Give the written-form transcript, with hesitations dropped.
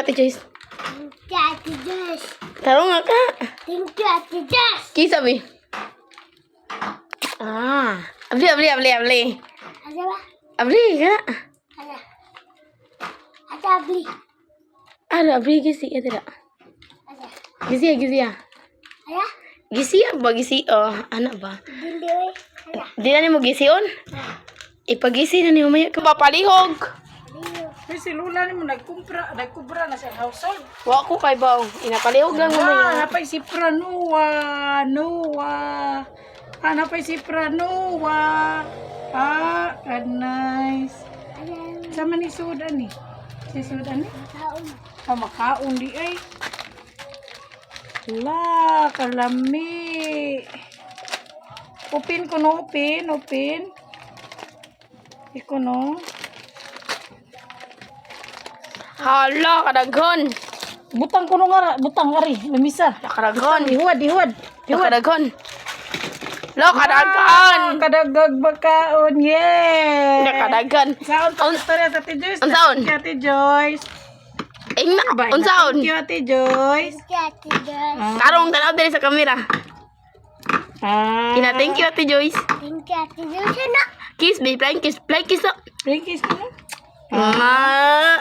you, Ate Joyce. Thank you, Ate Joyce. Tarong nga ka. Thank you, Ate Joyce. Kisa, Bi. Abli. Ada ba? Abli ka. Ada. Ada abli. Abli gisi. Ada. Ada. Gisi. Ada. Gisi ba? Gisi. Oh, anak ba? Dili oy. Ada. Di na ni mo gision? Ipagisi na ni mamaya ka papalihog. Ay, si Lula ni mo nagkumpra na sa household. Wa ko kay baw. Inapalihog lang mamaya. Napay si Pranoa. Napay si Pranoa. Nice. Ada. Sama ni Sudan ni. Si Sudan ni. Taon. Makaon di ay. La, kalami. Upin ko no, upin. Iko no. Hala, kadaghan. Butang ko no nga, butang ari, lamisa. Kadaghan. Dihuad. Kadaghan. Lo, kadaghan. Kadagag bakaon, yeah. Kadaghan. Saon pa istorya sa Ate Joyce? Unsaon? Thank you, Ate Joyce. Ingna, unsaon? Thank you, Ate Joyce. Thank you, Ate Joyce. Tarong tanaw diri sa kamera. Ah. Thank you, Ate Joyce. Thank you, Ate Joyce. Na. Kiss, be flying kiss. Flying kiss. Thank you, sir. Ma.